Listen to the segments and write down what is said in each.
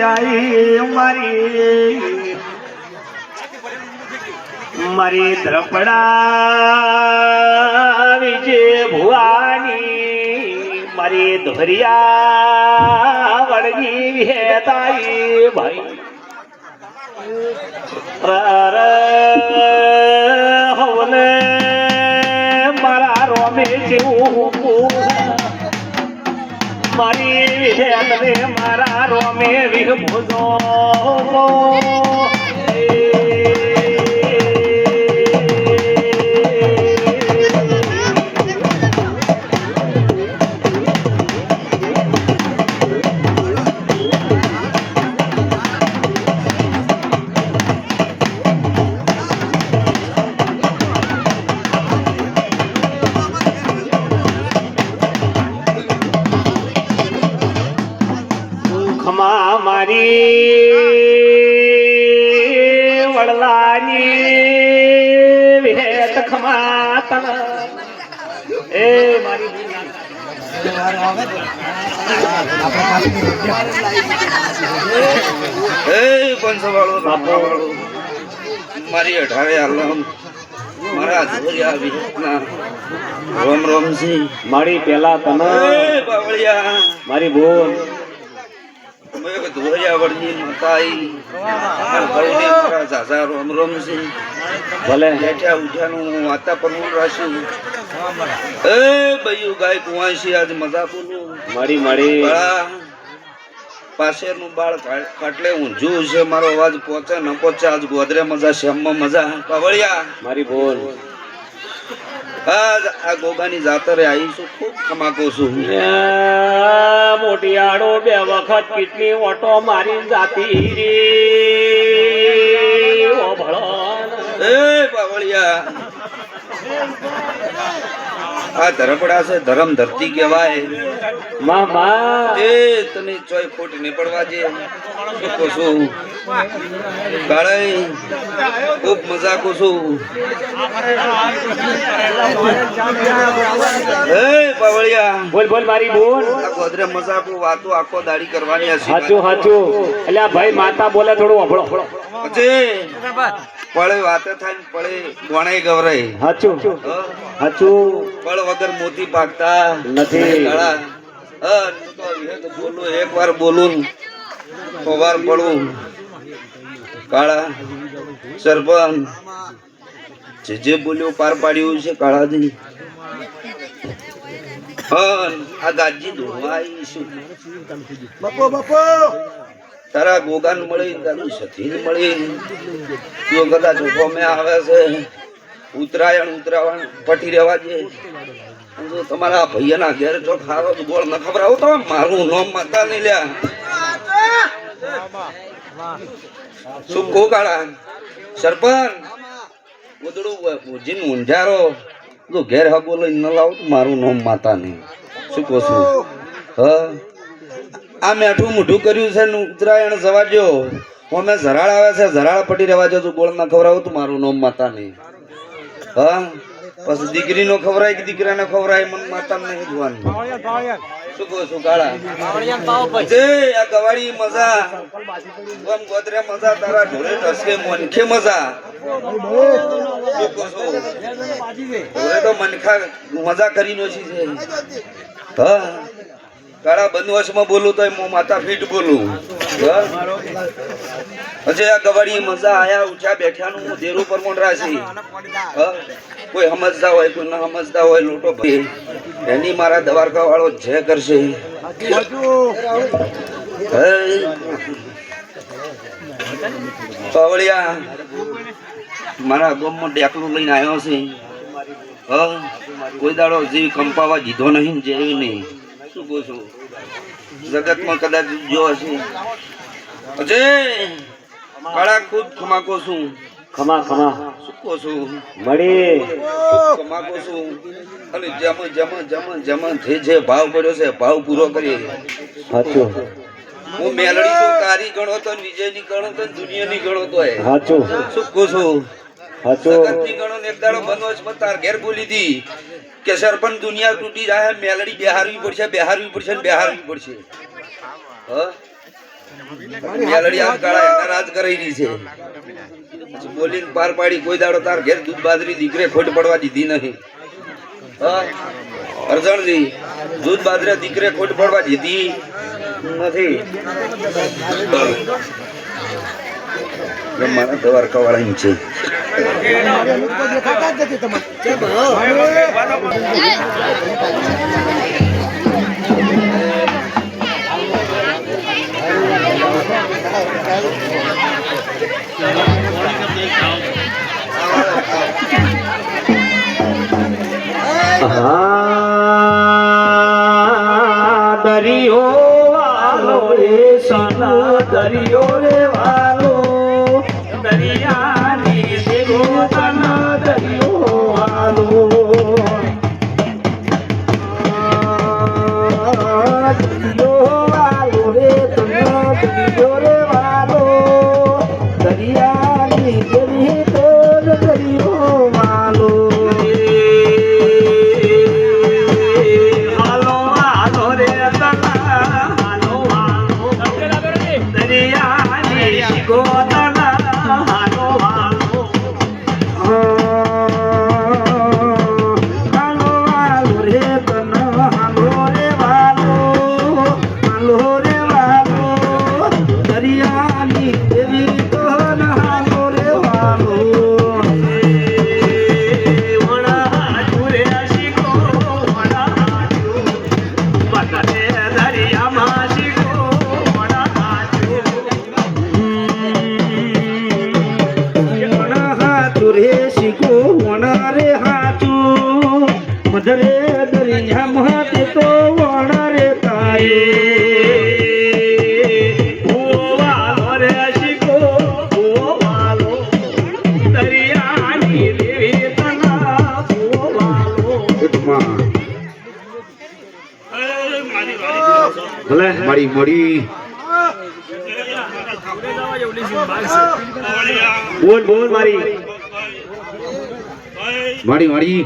आई मारी मारी द्रपड़ा विजय भुवानी मारी धोरिया वड़गी विहेताई भाई होले मारा रोमे मारी विहेतले मारा रोमे विह भुजो मारी वडलानी विहेत खमातन ए मारी मारी 18 आलम मारा धोरिया विहेतना रोम रोम सी मारी पेला तन बावळिया मारी बोल मैं धोरिया वड़नी मताई और भाईने मारा जाजा रोम रोम सी भले बैठा उठानु वाता पर राशि ए बयु गाय कुवासी आज मजा बोलू मारी मारी બળા પાસેનું બાળ કાટલે ઊંઝું છે મારો અવાજ પહોંચે ન પહોંચે આજ ગોદરે મજા શ્યામમાં મજા પાવળિયા મારી બોલ આજ આ ગોગાની જાતરે આવીશું ખૂબ કમાકો છું મોટી આડો બે વખત કેટલી ઓટો મારી જાતી રે ઓ ભળો એ પાવળિયા આ ધરપડા છે ધરમ ધરતી કહેવાય મામા એ તને ચોય ખોટ નહીં પડવા દે શું કહું છું કાળાઈ ખૂબ મજાકો છું એ પાવળિયા બોલ બોલ મારી બોલ આ ગોદરે મજાકો વાતો આખો દાડી કરવાની હશે હાચું હાચું એટલે આ ભાઈ માતા બોલે થોડું અભળો અજે પળે વાતે થાય ને પળે ગોણાઈ ગવરાઈ હાચું હાચું પળ વગર મોતી પાકતા નથી કાળા બોલું એક વાર બોલું તો વાર પડવું કાળા સરપંચ જે બોલ્યો પાર પાડ્યું છે કાળાજી આ ગાજી ધોવા આવીશું તારા ગોગાન મળી તારું સતીન મળી જો કદાચ ઉભોમે આવે છે ઉત્તરાયણ પટી રહેવા દે જો તમારા ભૈયાના ઘેર જો ખારો ગોળ ન ખબરાવો તો મારું નામ માતા નહીં લ્યા શું કો કાળા સરપંચ ઉદડું ભૂજીને ઊંઝારો જો ઘેર હગો લઈને ન લાવો તો મારું નામ માતા નહીં શું કહો છું આ મેઠું મોઢું કર્યું છે ને ઉત્તરાયણ જવા દો અમે ઝરાળ આવે છે ઝરાળ પટી રહેવા જો ગોળ ના ખવડાવો તો મારું નામ માતા નહીં પછી દીકરી નો ખવરાય કે દીકરા ને ખવરાય મન માતા નહીં જોવાનું શું કહો છું કાળા આ ગવાડી મજા ગમ ગોદરે મજા તારા ઢોરે ટસકે મનખે મજા શું કહો છો ઢોરે તો મનખા મજા કરી નો છે કાળા બંધવશમાં બોલું તો માતા ફીટ બોલું હજે આ ગવાડી મજા આયા ઉઠ્યા બેઠાનું દેરું પર મોન રાશી કોઈ સમજતા હોય કોઈ ન સમજતા હોય લોટો ભાઈ એની મારા દવારકા વાળો જે કરશે પાવળિયા મારા ગામમાં ડેકલું લઈને આવ્યો છે કોઈ દાડો જેવી કંપાવા દીધો નહીં જેવી નહીં શું કહું છું જગતમાં કદાચ જો હશે અજય કાળા ખુદ ખમાકો છું ખમા ખમા શું કહું છું મળી કમાકો છું અને જમ જમ જમ જમ જે ભાવ પડ્યો છે ભાવ પૂરો કરી સાચું હું મેલડી છું તારી ગણો તો વિજયની ગણો તો દુનિયાની ગણો તો સાચું શું કહું છું સાચું જગતની ગણો ને એક દાડો બનોજ તાર ઘેર બોલી હતી કે સરપંચ દુનિયા તૂટી જાય મેલડી બેહારવી પડશે ને બેહારવી પડશે મેલડી આ કાળા એના રાજ કરેલી છે બોલીને પાર પાડી કોઈ દાડો તાર ઘેર દૂધ બાજરી દીકરે ખોટ પડવા દીધી નહીં હા અરજણજી દૂધ બાજરા દીકરે ખોટ પડવા દીધી નથી મારા દવાર કવાળા છે દરિયો વાલો રે સન દરિયો રે વાલો દરિયાની દેવો તન દરિયો વાલો દરિયો વાલો રે તન દરિયો રે વાલો દરિયાની દેવી તો દરિયો વાલો મધરે દરિયા મહતે તો વણ રે તાયે વાલો રે શીખો વાલો દરિયાની દેવી તના વાલો ભલે મારી મળી બોલ બોલ મારી મારી મારી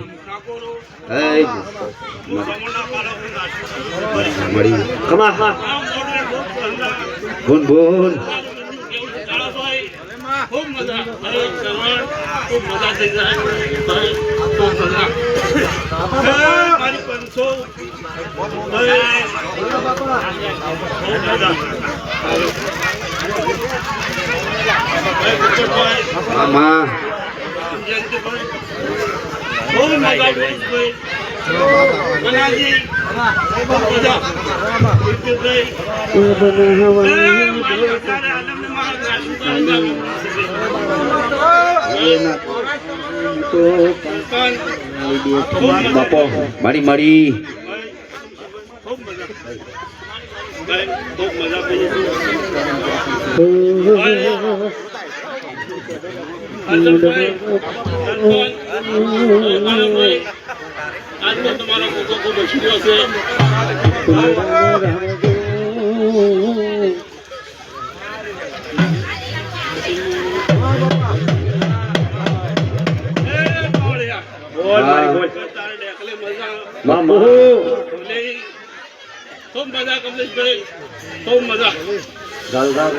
મળી કમા બોલ બોલ ખૂબ મજા થઈ જાય ખૂબ મજા મારી 500 મામા ખૂબ મજા મનાજી મજા બાપો મારી મારી ખૂબ મજા પડી आज तो तुम्हारा मोको को बशीरो से બોલ મારી બોલ તારે દેખલે મજા મામા બોલે ખૂબ મજા કમલેશ ભાઈ ખૂબ મજા ગાલ ગાલ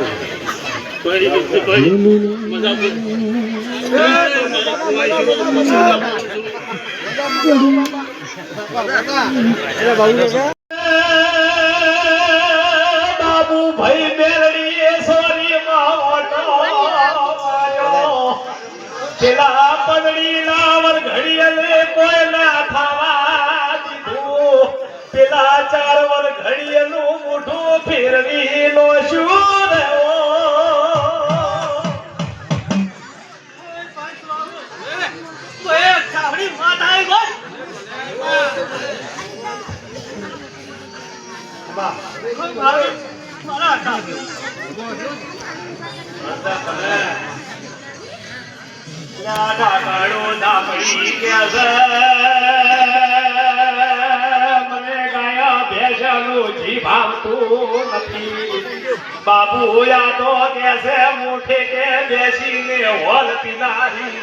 કોઈ મજા બાબુ ભાઈ મેલડી સોરી માવટો પેલા પગડી લાવર ઘડીએ કોઈ ના થવા દીધું પેલા 4 વર ઘડીએનું મોઢું ફેરવી લો શું બાબુ યાદો કેસે મોઠે કે બેસીને હોલ પીનારી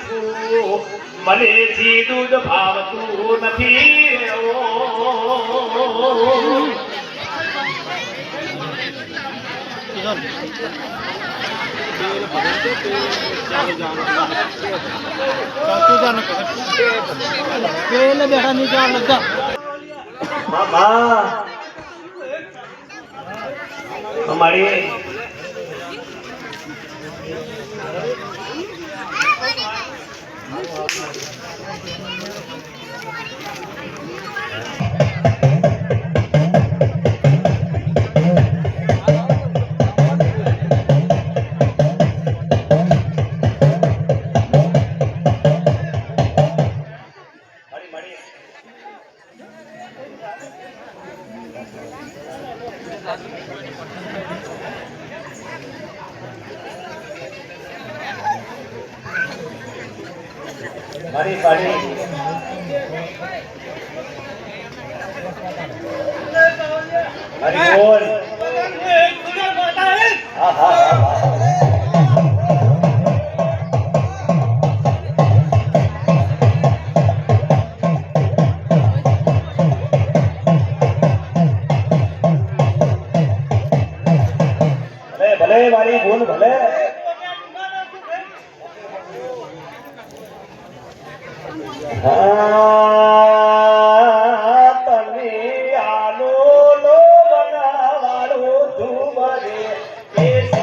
મને જી દૂધ ભાવતું નથી બાબા અમારી મારી પાડી મારી બોલ હા હા ભલે ભલે મારી બોલ ભલે તમે આલો લો બનાવાળો તું મને